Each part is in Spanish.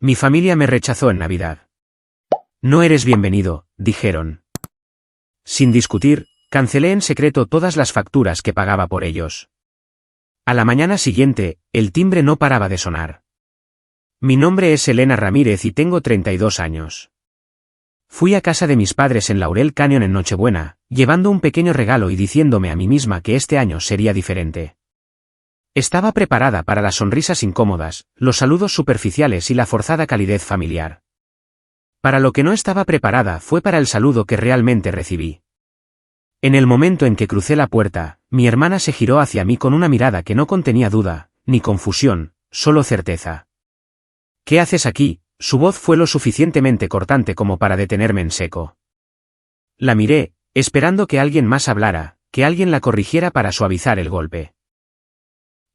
Mi familia me rechazó en Navidad. No eres bienvenido, dijeron. Sin discutir, cancelé en secreto todas las facturas que pagaba por ellos. A la mañana siguiente, el timbre no paraba de sonar. Mi nombre es Elena Ramírez y tengo 32 años. Fui a casa de mis padres en Laurel Canyon en Nochebuena, llevando un pequeño regalo y diciéndome a mí misma que este año sería diferente. Estaba preparada para las sonrisas incómodas, los saludos superficiales y la forzada calidez familiar. Para lo que no estaba preparada fue para el saludo que realmente recibí. En el momento en que crucé la puerta, mi hermana se giró hacia mí con una mirada que no contenía duda, ni confusión, solo certeza. ¿Qué haces aquí? Su voz fue lo suficientemente cortante como para detenerme en seco. La miré, esperando que alguien más hablara, que alguien la corrigiera para suavizar el golpe.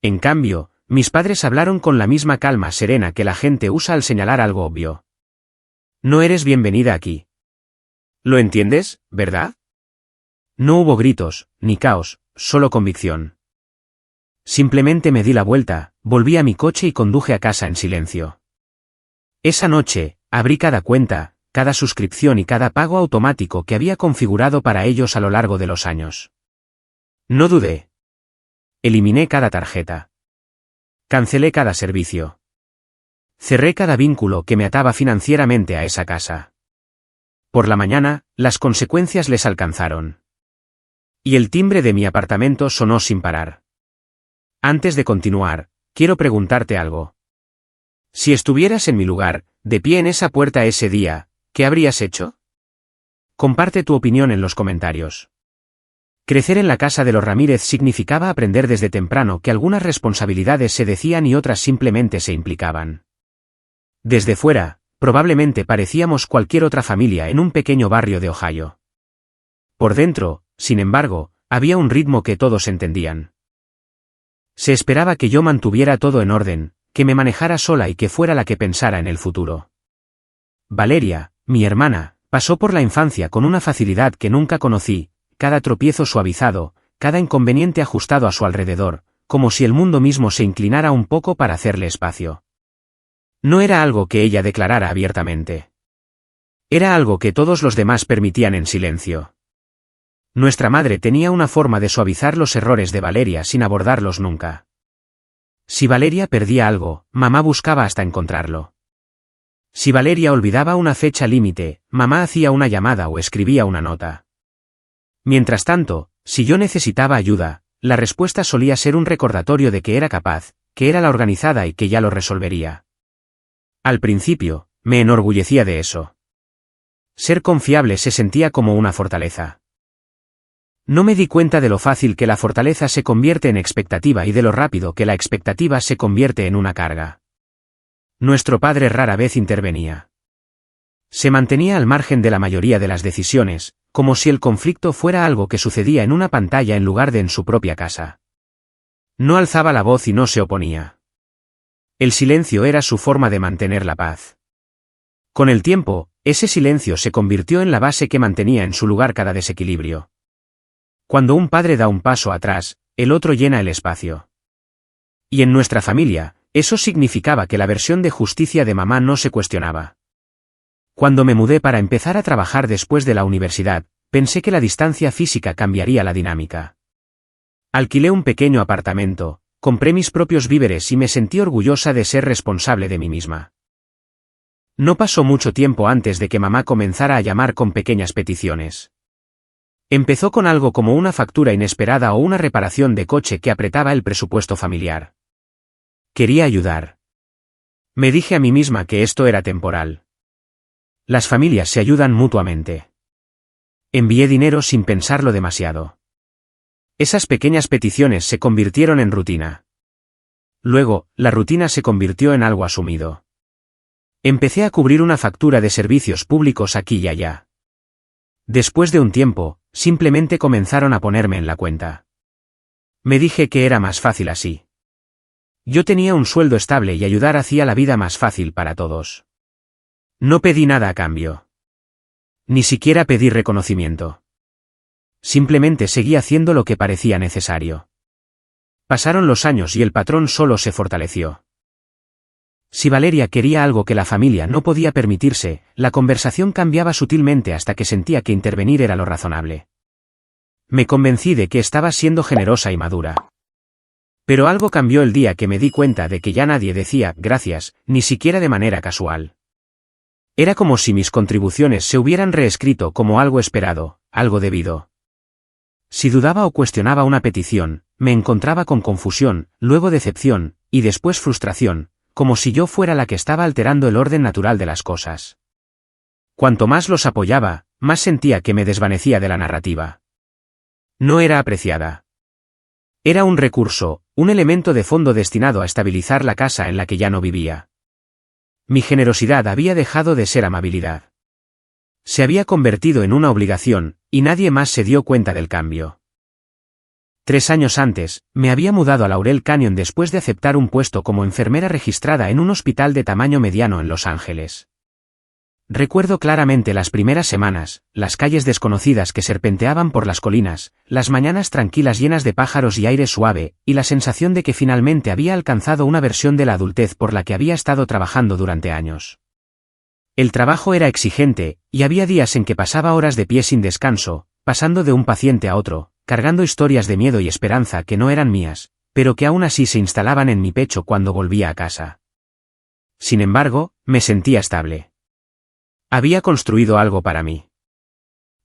En cambio, mis padres hablaron con la misma calma serena que la gente usa al señalar algo obvio. No eres bienvenida aquí. ¿Lo entiendes, verdad? No hubo gritos, ni caos, solo convicción. Simplemente me di la vuelta, volví a mi coche y conduje a casa en silencio. Esa noche, abrí cada cuenta, cada suscripción y cada pago automático que había configurado para ellos a lo largo de los años. No dudé. Eliminé cada tarjeta. Cancelé cada servicio. Cerré cada vínculo que me ataba financieramente a esa casa. Por la mañana, las consecuencias les alcanzaron. Y el timbre de mi apartamento sonó sin parar. Antes de continuar, quiero preguntarte algo. Si estuvieras en mi lugar, de pie en esa puerta ese día, ¿qué habrías hecho? Comparte tu opinión en los comentarios. Crecer en la casa de los Ramírez significaba aprender desde temprano que algunas responsabilidades se decían y otras simplemente se implicaban. Desde fuera, probablemente parecíamos cualquier otra familia en un pequeño barrio de Ohio. Por dentro, sin embargo, había un ritmo que todos entendían. Se esperaba que yo mantuviera todo en orden, que me manejara sola y que fuera la que pensara en el futuro. Valeria, mi hermana, pasó por la infancia con una facilidad que nunca conocí, cada tropiezo suavizado, cada inconveniente ajustado a su alrededor, como si el mundo mismo se inclinara un poco para hacerle espacio. No era algo que ella declarara abiertamente. Era algo que todos los demás permitían en silencio. Nuestra madre tenía una forma de suavizar los errores de Valeria sin abordarlos nunca. Si Valeria perdía algo, mamá buscaba hasta encontrarlo. Si Valeria olvidaba una fecha límite, mamá hacía una llamada o escribía una nota. Mientras tanto, si yo necesitaba ayuda, la respuesta solía ser un recordatorio de que era capaz, que era la organizada y que ya lo resolvería. Al principio, me enorgullecía de eso. Ser confiable se sentía como una fortaleza. No me di cuenta de lo fácil que la fortaleza se convierte en expectativa y de lo rápido que la expectativa se convierte en una carga. Nuestro padre rara vez intervenía. Se mantenía al margen de la mayoría de las decisiones, como si el conflicto fuera algo que sucedía en una pantalla en lugar de en su propia casa. No alzaba la voz y no se oponía. El silencio era su forma de mantener la paz. Con el tiempo, ese silencio se convirtió en la base que mantenía en su lugar cada desequilibrio. Cuando un padre da un paso atrás, el otro llena el espacio. Y en nuestra familia, eso significaba que la versión de justicia de mamá no se cuestionaba. Cuando me mudé para empezar a trabajar después de la universidad, pensé que la distancia física cambiaría la dinámica. Alquilé un pequeño apartamento, compré mis propios víveres y me sentí orgullosa de ser responsable de mí misma. No pasó mucho tiempo antes de que mamá comenzara a llamar con pequeñas peticiones. Empezó con algo como una factura inesperada o una reparación de coche que apretaba el presupuesto familiar. Quería ayudar. Me dije a mí misma que esto era temporal. Las familias se ayudan mutuamente. Envié dinero sin pensarlo demasiado. Esas pequeñas peticiones se convirtieron en rutina. Luego, la rutina se convirtió en algo asumido. Empecé a cubrir una factura de servicios públicos aquí y allá. Después de un tiempo, simplemente comenzaron a ponerme en la cuenta. Me dije que era más fácil así. Yo tenía un sueldo estable y ayudar hacía la vida más fácil para todos. No pedí nada a cambio. Ni siquiera pedí reconocimiento. Simplemente seguí haciendo lo que parecía necesario. Pasaron los años y el patrón solo se fortaleció. Si Valeria quería algo que la familia no podía permitirse, la conversación cambiaba sutilmente hasta que sentía que intervenir era lo razonable. Me convencí de que estaba siendo generosa y madura. Pero algo cambió el día que me di cuenta de que ya nadie decía gracias, ni siquiera de manera casual. Era como si mis contribuciones se hubieran reescrito como algo esperado, algo debido. Si dudaba o cuestionaba una petición, me encontraba con confusión, luego decepción, y después frustración, como si yo fuera la que estaba alterando el orden natural de las cosas. Cuanto más los apoyaba, más sentía que me desvanecía de la narrativa. No era apreciada. Era un recurso, un elemento de fondo destinado a estabilizar la casa en la que ya no vivía. Mi generosidad había dejado de ser amabilidad. Se había convertido en una obligación, y nadie más se dio cuenta del cambio. 3 años antes, me había mudado a Laurel Canyon después de aceptar un puesto como enfermera registrada en un hospital de tamaño mediano en Los Ángeles. Recuerdo claramente las primeras semanas, las calles desconocidas que serpenteaban por las colinas, las mañanas tranquilas llenas de pájaros y aire suave, y la sensación de que finalmente había alcanzado una versión de la adultez por la que había estado trabajando durante años. El trabajo era exigente, y había días en que pasaba horas de pie sin descanso, pasando de un paciente a otro, cargando historias de miedo y esperanza que no eran mías, pero que aún así se instalaban en mi pecho cuando volvía a casa. Sin embargo, me sentía estable. Había construido algo para mí.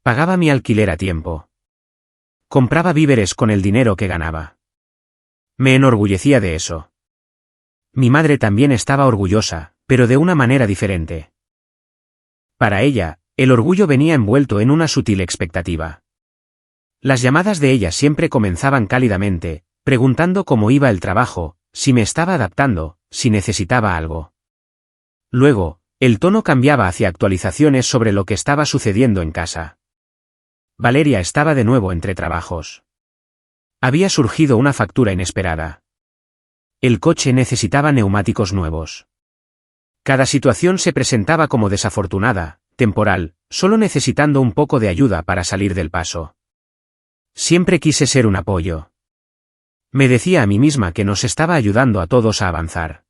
Pagaba mi alquiler a tiempo. Compraba víveres con el dinero que ganaba. Me enorgullecía de eso. Mi madre también estaba orgullosa, pero de una manera diferente. Para ella, el orgullo venía envuelto en una sutil expectativa. Las llamadas de ella siempre comenzaban cálidamente, preguntando cómo iba el trabajo, si me estaba adaptando, si necesitaba algo. Luego, el tono cambiaba hacia actualizaciones sobre lo que estaba sucediendo en casa. Valeria estaba de nuevo entre trabajos. Había surgido una factura inesperada. El coche necesitaba neumáticos nuevos. Cada situación se presentaba como desafortunada, temporal, solo necesitando un poco de ayuda para salir del paso. Siempre quise ser un apoyo. Me decía a mí misma que nos estaba ayudando a todos a avanzar.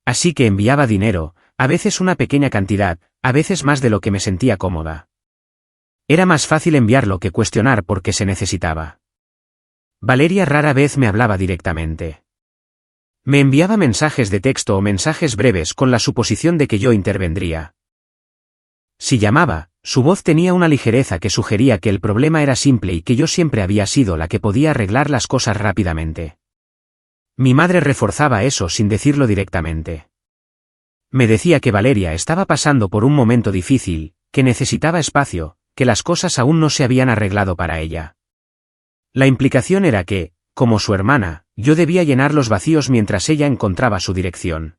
Así que enviaba dinero, a veces una pequeña cantidad, a veces más de lo que me sentía cómoda. Era más fácil enviarlo que cuestionar por qué se necesitaba. Valeria rara vez me hablaba directamente. Me enviaba mensajes de texto o mensajes breves con la suposición de que yo intervendría. Si llamaba, su voz tenía una ligereza que sugería que el problema era simple y que yo siempre había sido la que podía arreglar las cosas rápidamente. Mi madre reforzaba eso sin decirlo directamente. Me decía que Valeria estaba pasando por un momento difícil, que necesitaba espacio, que las cosas aún no se habían arreglado para ella. La implicación era que, como su hermana, yo debía llenar los vacíos mientras ella encontraba su dirección.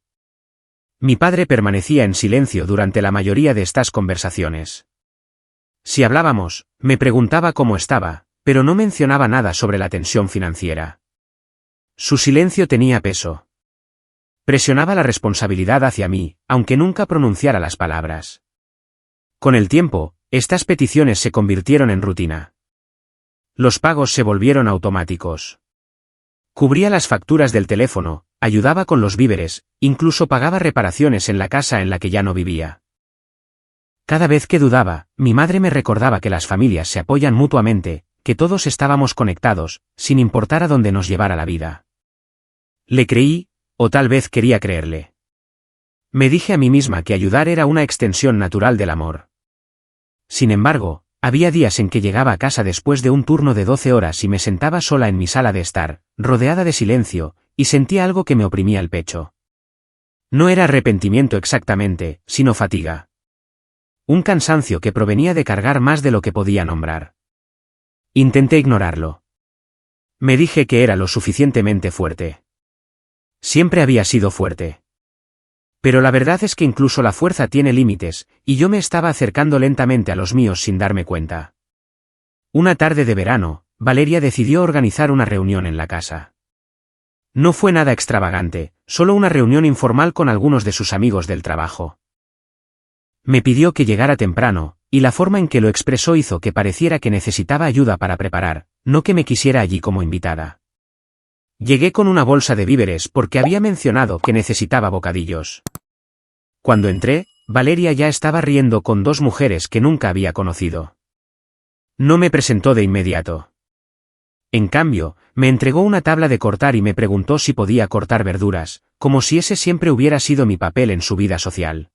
Mi padre permanecía en silencio durante la mayoría de estas conversaciones. Si hablábamos, me preguntaba cómo estaba, pero no mencionaba nada sobre la tensión financiera. Su silencio tenía peso. Presionaba la responsabilidad hacia mí, aunque nunca pronunciara las palabras. Con el tiempo, estas peticiones se convirtieron en rutina. Los pagos se volvieron automáticos. Cubría las facturas del teléfono, ayudaba con los víveres, incluso pagaba reparaciones en la casa en la que ya no vivía. Cada vez que dudaba, mi madre me recordaba que las familias se apoyan mutuamente, que todos estábamos conectados, sin importar a dónde nos llevara la vida. Le creí, o tal vez quería creerle. Me dije a mí misma que ayudar era una extensión natural del amor. Sin embargo, había días en que llegaba a casa después de un turno de 12 horas y me sentaba sola en mi sala de estar, rodeada de silencio, y sentía algo que me oprimía el pecho. No era arrepentimiento exactamente, sino fatiga. Un cansancio que provenía de cargar más de lo que podía nombrar. Intenté ignorarlo. Me dije que era lo suficientemente fuerte. Siempre había sido fuerte. Pero la verdad es que incluso la fuerza tiene límites, y yo me estaba acercando lentamente a los míos sin darme cuenta. Una tarde de verano, Valeria decidió organizar una reunión en la casa. No fue nada extravagante, solo una reunión informal con algunos de sus amigos del trabajo. Me pidió que llegara temprano, y la forma en que lo expresó hizo que pareciera que necesitaba ayuda para preparar, no que me quisiera allí como invitada. Llegué con una bolsa de víveres porque había mencionado que necesitaba bocadillos. Cuando entré, Valeria ya estaba riendo con dos mujeres que nunca había conocido. No me presentó de inmediato. En cambio, me entregó una tabla de cortar y me preguntó si podía cortar verduras, como si ese siempre hubiera sido mi papel en su vida social.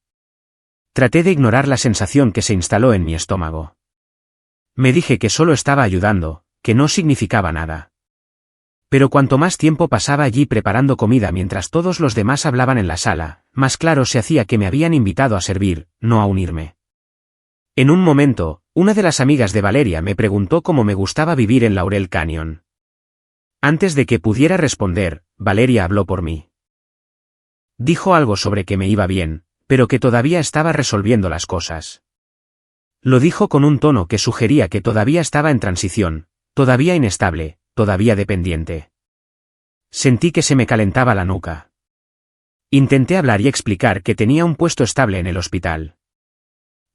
Traté de ignorar la sensación que se instaló en mi estómago. Me dije que solo estaba ayudando, que no significaba nada. Pero cuanto más tiempo pasaba allí preparando comida mientras todos los demás hablaban en la sala, más claro se hacía que me habían invitado a servir, no a unirme. En un momento, una de las amigas de Valeria me preguntó cómo me gustaba vivir en Laurel Canyon. Antes de que pudiera responder, Valeria habló por mí. Dijo algo sobre que me iba bien, pero que todavía estaba resolviendo las cosas. Lo dijo con un tono que sugería que todavía estaba en transición, todavía inestable, todavía dependiente. Sentí que se me calentaba la nuca. Intenté hablar y explicar que tenía un puesto estable en el hospital.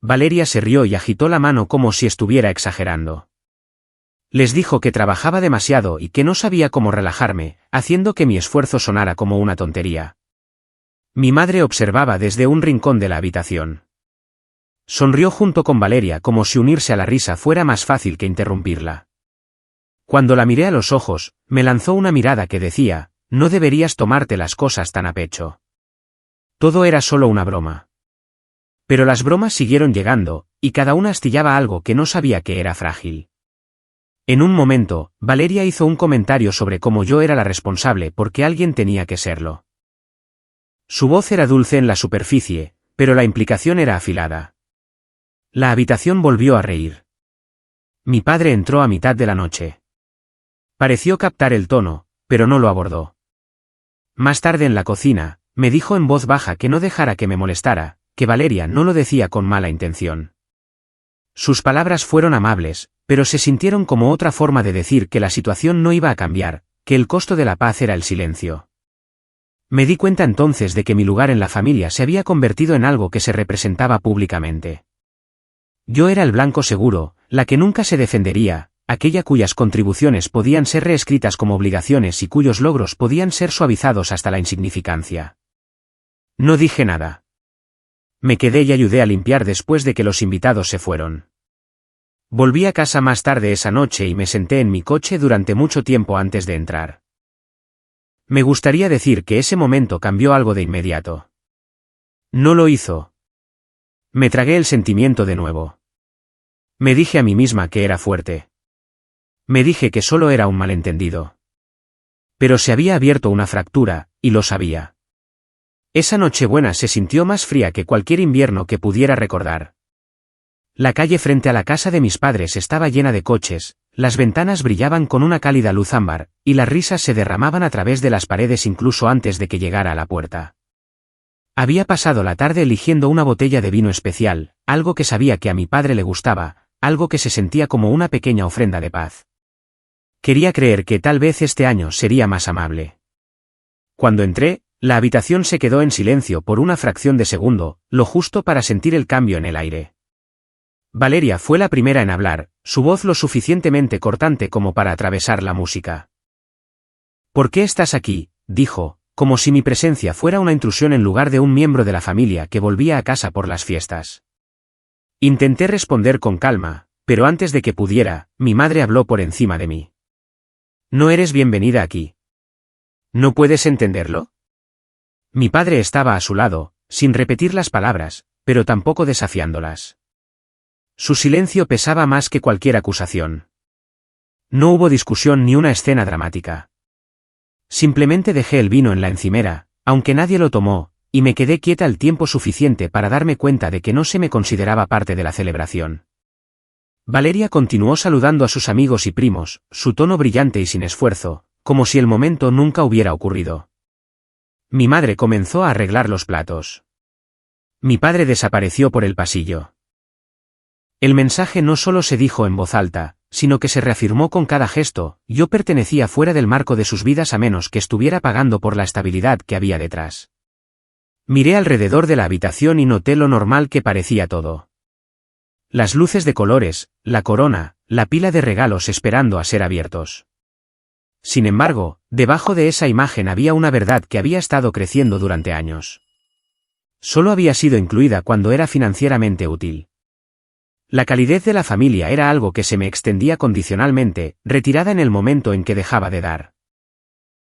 Valeria se rió y agitó la mano como si estuviera exagerando. Les dijo que trabajaba demasiado y que no sabía cómo relajarme, haciendo que mi esfuerzo sonara como una tontería. Mi madre observaba desde un rincón de la habitación. Sonrió junto con Valeria como si unirse a la risa fuera más fácil que interrumpirla. Cuando la miré a los ojos, me lanzó una mirada que decía, no deberías tomarte las cosas tan a pecho. Todo era solo una broma. Pero las bromas siguieron llegando, y cada una astillaba algo que no sabía que era frágil. En un momento, Valeria hizo un comentario sobre cómo yo era la responsable porque alguien tenía que serlo. Su voz era dulce en la superficie, pero la implicación era afilada. La habitación volvió a reír. Mi padre entró a mitad de la noche. Pareció captar el tono, pero no lo abordó. Más tarde en la cocina, me dijo en voz baja que no dejara que me molestara, que Valeria no lo decía con mala intención. Sus palabras fueron amables, pero se sintieron como otra forma de decir que la situación no iba a cambiar, que el costo de la paz era el silencio. Me di cuenta entonces de que mi lugar en la familia se había convertido en algo que se representaba públicamente. Yo era el blanco seguro, la que nunca se defendería, aquella cuyas contribuciones podían ser reescritas como obligaciones y cuyos logros podían ser suavizados hasta la insignificancia. No dije nada. Me quedé y ayudé a limpiar después de que los invitados se fueron. Volví a casa más tarde esa noche y me senté en mi coche durante mucho tiempo antes de entrar. Me gustaría decir que ese momento cambió algo de inmediato. No lo hizo. Me tragué el sentimiento de nuevo. Me dije a mí misma que era fuerte. Me dije que solo era un malentendido. Pero se había abierto una fractura, y lo sabía. Esa Nochebuena se sintió más fría que cualquier invierno que pudiera recordar. La calle frente a la casa de mis padres estaba llena de coches, las ventanas brillaban con una cálida luz ámbar, y las risas se derramaban a través de las paredes incluso antes de que llegara a la puerta. Había pasado la tarde eligiendo una botella de vino especial, algo que sabía que a mi padre le gustaba, algo que se sentía como una pequeña ofrenda de paz. Quería creer que tal vez este año sería más amable. Cuando entré, la habitación se quedó en silencio por una fracción de segundo, lo justo para sentir el cambio en el aire. Valeria fue la primera en hablar, su voz lo suficientemente cortante como para atravesar la música. ¿Por qué estás aquí?, dijo, como si mi presencia fuera una intrusión en lugar de un miembro de la familia que volvía a casa por las fiestas. Intenté responder con calma, pero antes de que pudiera, mi madre habló por encima de mí. No eres bienvenida aquí. ¿No puedes entenderlo? Mi padre estaba a su lado, sin repetir las palabras, pero tampoco desafiándolas. Su silencio pesaba más que cualquier acusación. No hubo discusión ni una escena dramática. Simplemente dejé el vino en la encimera, aunque nadie lo tomó, y me quedé quieta el tiempo suficiente para darme cuenta de que no se me consideraba parte de la celebración. Valeria continuó saludando a sus amigos y primos, su tono brillante y sin esfuerzo, como si el momento nunca hubiera ocurrido. Mi madre comenzó a arreglar los platos. Mi padre desapareció por el pasillo. El mensaje no solo se dijo en voz alta, sino que se reafirmó con cada gesto: yo pertenecía fuera del marco de sus vidas a menos que estuviera pagando por la estabilidad que había detrás. Miré alrededor de la habitación y noté lo normal que parecía todo. Las luces de colores, la corona, la pila de regalos esperando a ser abiertos. Sin embargo, debajo de esa imagen había una verdad que había estado creciendo durante años. Solo había sido incluida cuando era financieramente útil. La calidez de la familia era algo que se me extendía condicionalmente, retirada en el momento en que dejaba de dar.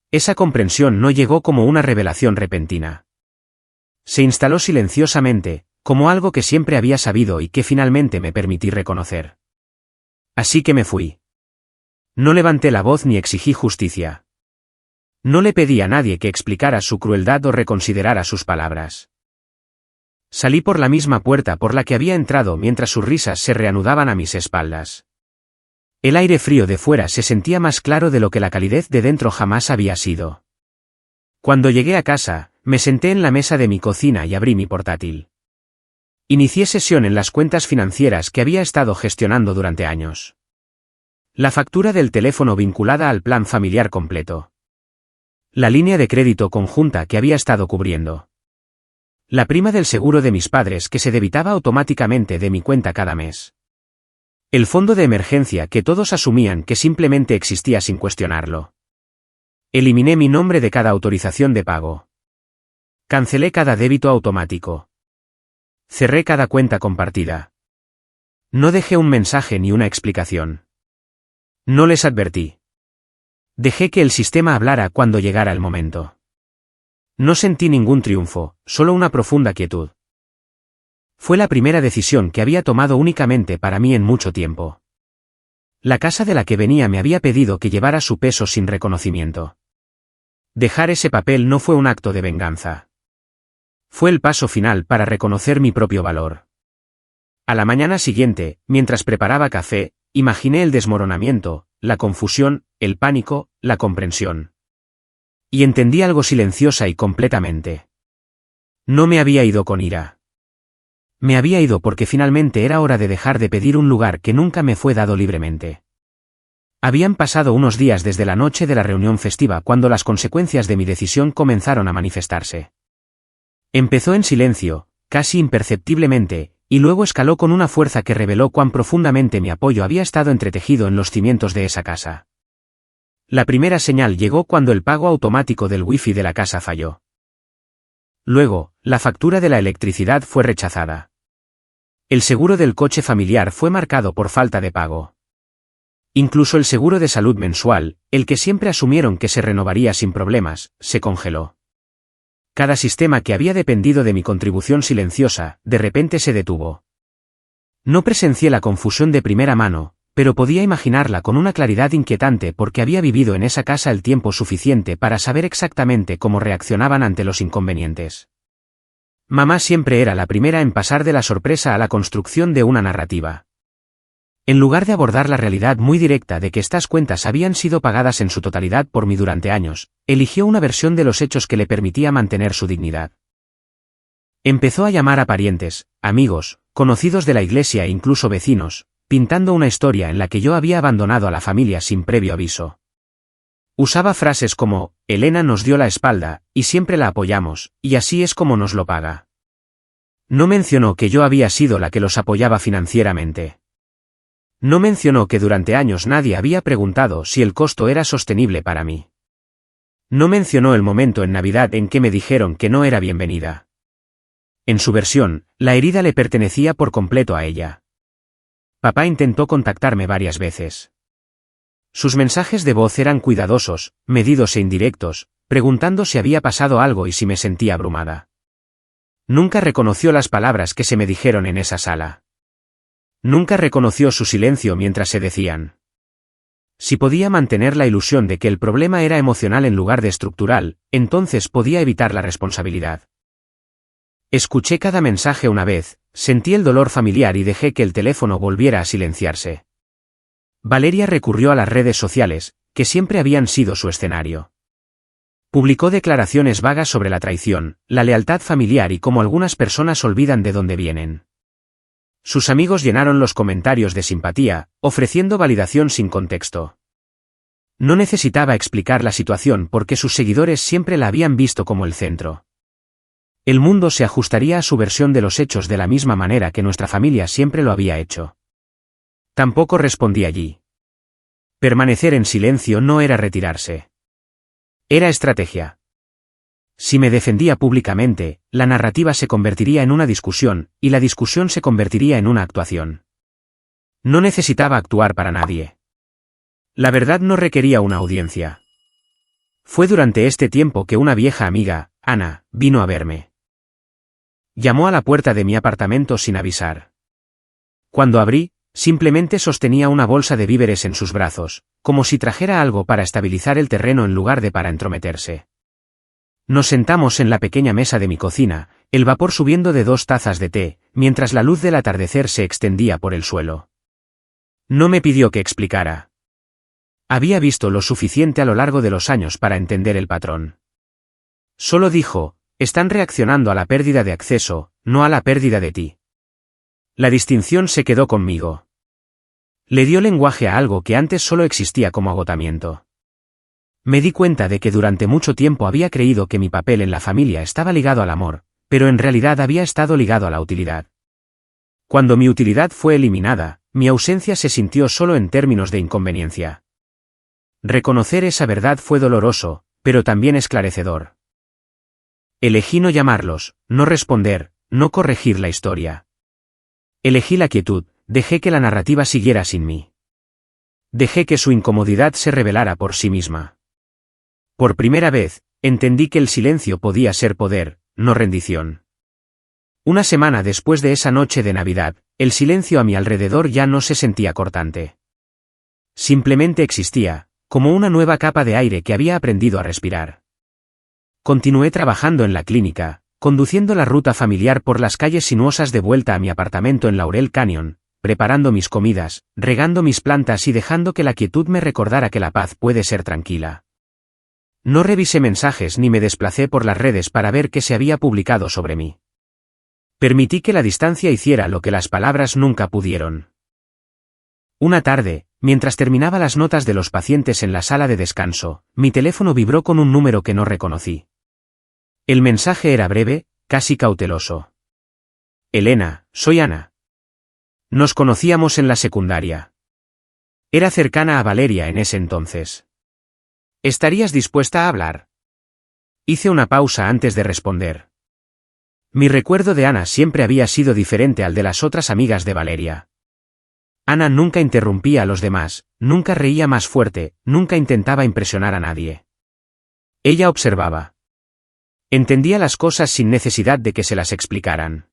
Esa comprensión no llegó como una revelación repentina. Se instaló silenciosamente, como algo que siempre había sabido y que finalmente me permití reconocer. Así que me fui. No levanté la voz ni exigí justicia. No le pedí a nadie que explicara su crueldad o reconsiderara sus palabras. Salí por la misma puerta por la que había entrado mientras sus risas se reanudaban a mis espaldas. El aire frío de fuera se sentía más claro de lo que la calidez de dentro jamás había sido. Cuando llegué a casa, me senté en la mesa de mi cocina y abrí mi portátil. Inicié sesión en las cuentas financieras que había estado gestionando durante años. La factura del teléfono vinculada al plan familiar completo. La línea de crédito conjunta que había estado cubriendo. La prima del seguro de mis padres que se debitaba automáticamente de mi cuenta cada mes. El fondo de emergencia que todos asumían que simplemente existía sin cuestionarlo. Eliminé mi nombre de cada autorización de pago. Cancelé cada débito automático. Cerré cada cuenta compartida. No dejé un mensaje ni una explicación. No les advertí. Dejé que el sistema hablara cuando llegara el momento. No sentí ningún triunfo, solo una profunda quietud. Fue la primera decisión que había tomado únicamente para mí en mucho tiempo. La casa de la que venía me había pedido que llevara su peso sin reconocimiento. Dejar ese papel no fue un acto de venganza. Fue el paso final para reconocer mi propio valor. A la mañana siguiente, mientras preparaba café, imaginé el desmoronamiento, la confusión, el pánico, la comprensión. Y entendí algo silenciosa y completamente. No me había ido con ira. Me había ido porque finalmente era hora de dejar de pedir un lugar que nunca me fue dado libremente. Habían pasado unos días desde la noche de la reunión festiva cuando las consecuencias de mi decisión comenzaron a manifestarse. Empezó en silencio, casi imperceptiblemente, y luego escaló con una fuerza que reveló cuán profundamente mi apoyo había estado entretejido en los cimientos de esa casa. La primera señal llegó cuando el pago automático del wifi de la casa falló. Luego, la factura de la electricidad fue rechazada. El seguro del coche familiar fue marcado por falta de pago. Incluso el seguro de salud mensual, el que siempre asumieron que se renovaría sin problemas, se congeló. Cada sistema que había dependido de mi contribución silenciosa, de repente se detuvo. No presencié la confusión de primera mano, pero podía imaginarla con una claridad inquietante porque había vivido en esa casa el tiempo suficiente para saber exactamente cómo reaccionaban ante los inconvenientes. Mamá siempre era la primera en pasar de la sorpresa a la construcción de una narrativa. En lugar de abordar la realidad muy directa de que estas cuentas habían sido pagadas en su totalidad por mí durante años, eligió una versión de los hechos que le permitía mantener su dignidad. Empezó a llamar a parientes, amigos, conocidos de la iglesia e incluso vecinos, pintando una historia en la que yo había abandonado a la familia sin previo aviso. Usaba frases como, Elena nos dio la espalda, y siempre la apoyamos, y así es como nos lo paga. No mencionó que yo había sido la que los apoyaba financieramente. No mencionó que durante años nadie había preguntado si el costo era sostenible para mí. No mencionó el momento en Navidad en que me dijeron que no era bienvenida. En su versión, la herida le pertenecía por completo a ella. Papá intentó contactarme varias veces. Sus mensajes de voz eran cuidadosos, medidos e indirectos, preguntando si había pasado algo y si me sentía abrumada. Nunca reconoció las palabras que se me dijeron en esa sala. Nunca reconoció su silencio mientras se decían. Si podía mantener la ilusión de que el problema era emocional en lugar de estructural, entonces podía evitar la responsabilidad. Escuché cada mensaje una vez, sentí el dolor familiar y dejé que el teléfono volviera a silenciarse. Valeria recurrió a las redes sociales, que siempre habían sido su escenario. Publicó declaraciones vagas sobre la traición, la lealtad familiar y cómo algunas personas olvidan de dónde vienen. Sus amigos llenaron los comentarios de simpatía, ofreciendo validación sin contexto. No necesitaba explicar la situación porque sus seguidores siempre la habían visto como el centro. El mundo se ajustaría a su versión de los hechos de la misma manera que nuestra familia siempre lo había hecho. Tampoco respondí allí. Permanecer en silencio no era retirarse. Era estrategia. Si me defendía públicamente, la narrativa se convertiría en una discusión, y la discusión se convertiría en una actuación. No necesitaba actuar para nadie. La verdad no requería una audiencia. Fue durante este tiempo que una vieja amiga, Ana, vino a verme. Llamó a la puerta de mi apartamento sin avisar. Cuando abrí, simplemente sostenía una bolsa de víveres en sus brazos, como si trajera algo para estabilizar el terreno en lugar de para entrometerse. Nos sentamos en la pequeña mesa de mi cocina, el vapor subiendo de 2 tazas de té, mientras la luz del atardecer se extendía por el suelo. No me pidió que explicara. Había visto lo suficiente a lo largo de los años para entender el patrón. Solo dijo, están reaccionando a la pérdida de acceso, no a la pérdida de ti. La distinción se quedó conmigo. Le dio lenguaje a algo que antes solo existía como agotamiento. Me di cuenta de que durante mucho tiempo había creído que mi papel en la familia estaba ligado al amor, pero en realidad había estado ligado a la utilidad. Cuando mi utilidad fue eliminada, mi ausencia se sintió solo en términos de inconveniencia. Reconocer esa verdad fue doloroso, pero también esclarecedor. Elegí no llamarlos, no responder, no corregir la historia. Elegí la quietud, dejé que la narrativa siguiera sin mí. Dejé que su incomodidad se revelara por sí misma. Por primera vez, entendí que el silencio podía ser poder, no rendición. Una semana después de esa noche de Navidad, el silencio a mi alrededor ya no se sentía cortante. Simplemente existía, como una nueva capa de aire que había aprendido a respirar. Continué trabajando en la clínica, conduciendo la ruta familiar por las calles sinuosas de vuelta a mi apartamento en Laurel Canyon, preparando mis comidas, regando mis plantas y dejando que la quietud me recordara que la paz puede ser tranquila. No revisé mensajes ni me desplacé por las redes para ver qué se había publicado sobre mí. Permití que la distancia hiciera lo que las palabras nunca pudieron. Una tarde, mientras terminaba las notas de los pacientes en la sala de descanso, mi teléfono vibró con un número que no reconocí. El mensaje era breve, casi cauteloso. Elena, soy Ana. Nos conocíamos en la secundaria. Era cercana a Valeria en ese entonces. ¿Estarías dispuesta a hablar? Hice una pausa antes de responder. Mi recuerdo de Ana siempre había sido diferente al de las otras amigas de Valeria. Ana nunca interrumpía a los demás, nunca reía más fuerte, nunca intentaba impresionar a nadie. Ella observaba. Entendía las cosas sin necesidad de que se las explicaran.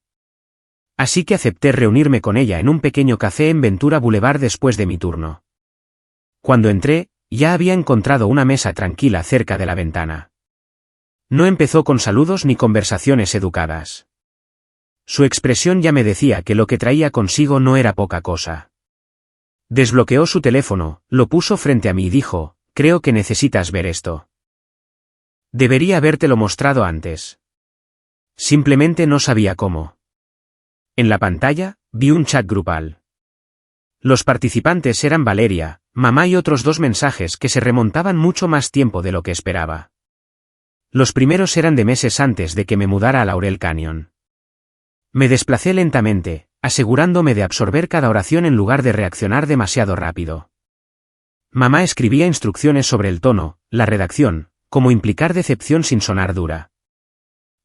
Así que acepté reunirme con ella en un pequeño café en Ventura Boulevard después de mi turno. Cuando entré, ya había encontrado una mesa tranquila cerca de la ventana. No empezó con saludos ni conversaciones educadas. Su expresión ya me decía que lo que traía consigo no era poca cosa. Desbloqueó su teléfono, lo puso frente a mí y dijo, creo que necesitas ver esto. Debería habértelo mostrado antes. Simplemente no sabía cómo. En la pantalla, vi un chat grupal. Los participantes eran Valeria, mamá y otros 2 mensajes que se remontaban mucho más tiempo de lo que esperaba. Los primeros eran de meses antes de que me mudara a Laurel Canyon. Me desplacé lentamente, asegurándome de absorber cada oración en lugar de reaccionar demasiado rápido. Mamá escribía instrucciones sobre el tono, la redacción, cómo implicar decepción sin sonar dura.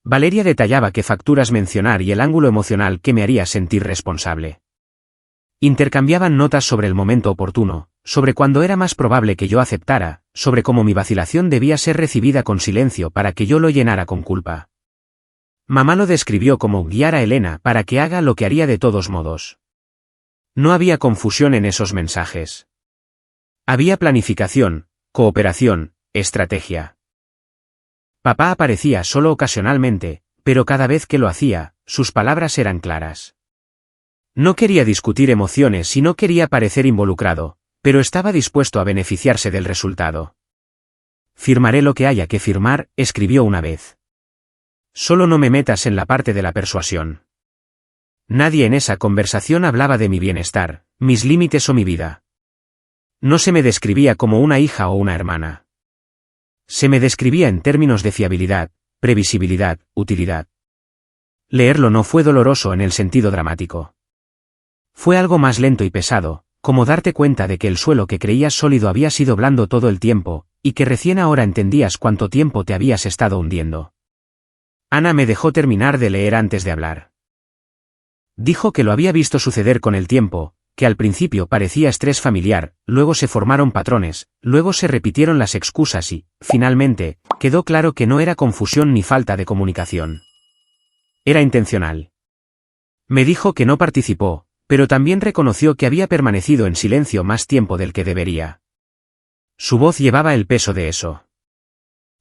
Valeria detallaba qué facturas mencionar y el ángulo emocional que me haría sentir responsable. Intercambiaban notas sobre el momento oportuno, sobre cuándo era más probable que yo aceptara, sobre cómo mi vacilación debía ser recibida con silencio para que yo lo llenara con culpa. Mamá lo describió como guiar a Elena para que haga lo que haría de todos modos. No había confusión en esos mensajes. Había planificación, cooperación, estrategia. Papá aparecía solo ocasionalmente, pero cada vez que lo hacía, sus palabras eran claras. No quería discutir emociones y no quería parecer involucrado, pero estaba dispuesto a beneficiarse del resultado. Firmaré lo que haya que firmar, escribió una vez. Solo no me metas en la parte de la persuasión. Nadie en esa conversación hablaba de mi bienestar, mis límites o mi vida. No se me describía como una hija o una hermana. Se me describía en términos de fiabilidad, previsibilidad, utilidad. Leerlo no fue doloroso en el sentido dramático. Fue algo más lento y pesado, como darte cuenta de que el suelo que creías sólido había sido blando todo el tiempo, y que recién ahora entendías cuánto tiempo te habías estado hundiendo. Ana me dejó terminar de leer antes de hablar. Dijo que lo había visto suceder con el tiempo, que al principio parecía estrés familiar, luego se formaron patrones, luego se repitieron las excusas y, finalmente, quedó claro que no era confusión ni falta de comunicación. Era intencional. Me dijo que no participó, pero también reconoció que había permanecido en silencio más tiempo del que debería. Su voz llevaba el peso de eso.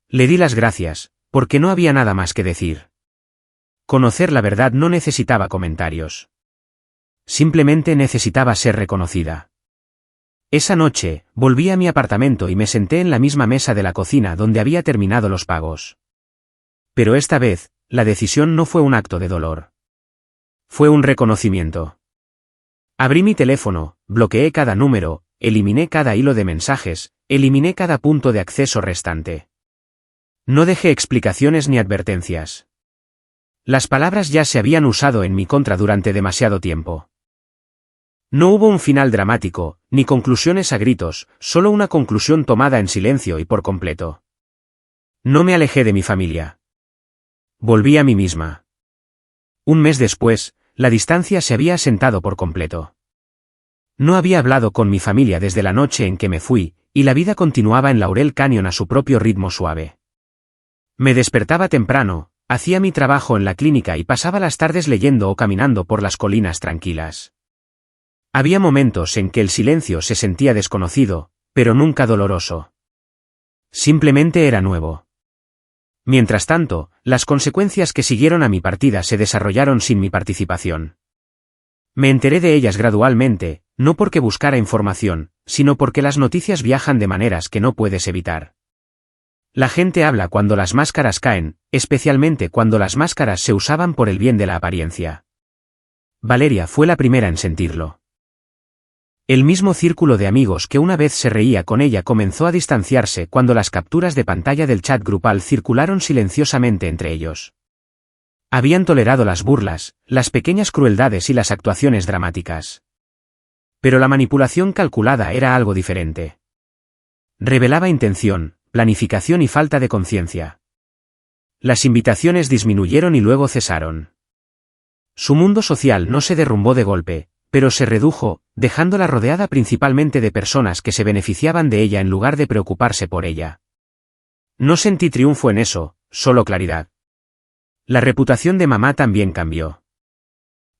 Le di las gracias, porque no había nada más que decir. Conocer la verdad no necesitaba comentarios. Simplemente necesitaba ser reconocida. Esa noche, volví a mi apartamento y me senté en la misma mesa de la cocina donde había terminado los pagos. Pero esta vez, la decisión no fue un acto de dolor. Fue un reconocimiento. Abrí mi teléfono, bloqueé cada número, eliminé cada hilo de mensajes, eliminé cada punto de acceso restante. No dejé explicaciones ni advertencias. Las palabras ya se habían usado en mi contra durante demasiado tiempo. No hubo un final dramático, ni conclusiones a gritos, solo una conclusión tomada en silencio y por completo. No me alejé de mi familia. Volví a mí misma. Un mes después, la distancia se había asentado por completo. No había hablado con mi familia desde la noche en que me fui, y la vida continuaba en Laurel Canyon a su propio ritmo suave. Me despertaba temprano, hacía mi trabajo en la clínica y pasaba las tardes leyendo o caminando por las colinas tranquilas. Había momentos en que el silencio se sentía desconocido, pero nunca doloroso. Simplemente era nuevo. Mientras tanto, las consecuencias que siguieron a mi partida se desarrollaron sin mi participación. Me enteré de ellas gradualmente, no porque buscara información, sino porque las noticias viajan de maneras que no puedes evitar. La gente habla cuando las máscaras caen, especialmente cuando las máscaras se usaban por el bien de la apariencia. Valeria fue la primera en sentirlo. El mismo círculo de amigos que una vez se reía con ella comenzó a distanciarse cuando las capturas de pantalla del chat grupal circularon silenciosamente entre ellos. Habían tolerado las burlas, las pequeñas crueldades y las actuaciones dramáticas. Pero la manipulación calculada era algo diferente. Revelaba intención, planificación y falta de conciencia. Las invitaciones disminuyeron y luego cesaron. Su mundo social no se derrumbó de golpe, pero se redujo, dejándola rodeada principalmente de personas que se beneficiaban de ella en lugar de preocuparse por ella. No sentí triunfo en eso, solo claridad. La reputación de mamá también cambió.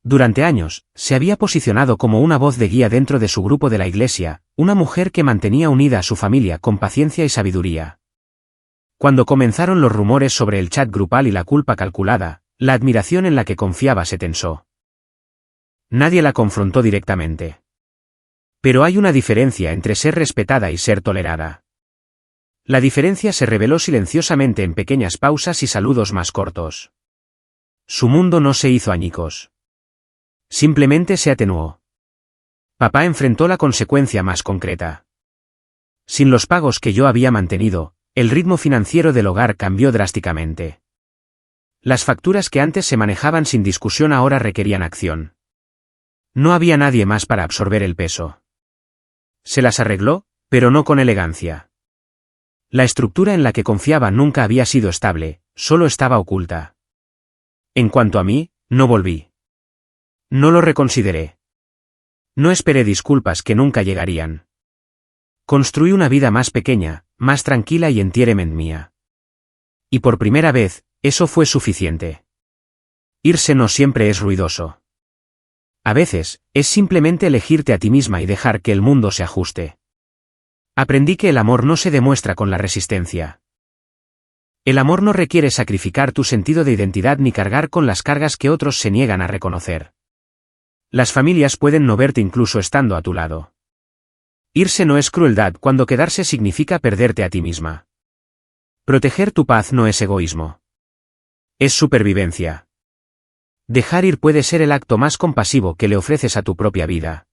Durante años, se había posicionado como una voz de guía dentro de su grupo de la iglesia, una mujer que mantenía unida a su familia con paciencia y sabiduría. Cuando comenzaron los rumores sobre el chat grupal y la culpa calculada, la admiración en la que confiaba se tensó. Nadie la confrontó directamente. Pero hay una diferencia entre ser respetada y ser tolerada. La diferencia se reveló silenciosamente en pequeñas pausas y saludos más cortos. Su mundo no se hizo añicos. Simplemente se atenuó. Papá enfrentó la consecuencia más concreta. Sin los pagos que yo había mantenido, el ritmo financiero del hogar cambió drásticamente. Las facturas que antes se manejaban sin discusión ahora requerían acción. No había nadie más para absorber el peso. Se las arregló, pero no con elegancia. La estructura en la que confiaba nunca había sido estable, solo estaba oculta. En cuanto a mí, no volví. No lo reconsideré. No esperé disculpas que nunca llegarían. Construí una vida más pequeña, más tranquila y enteramente mía. Y por primera vez, eso fue suficiente. Irse no siempre es ruidoso. A veces, es simplemente elegirte a ti misma y dejar que el mundo se ajuste. Aprendí que el amor no se demuestra con la resistencia. El amor no requiere sacrificar tu sentido de identidad ni cargar con las cargas que otros se niegan a reconocer. Las familias pueden no verte incluso estando a tu lado. Irse no es crueldad cuando quedarse significa perderte a ti misma. Proteger tu paz no es egoísmo. Es supervivencia. Dejar ir puede ser el acto más compasivo que le ofreces a tu propia vida.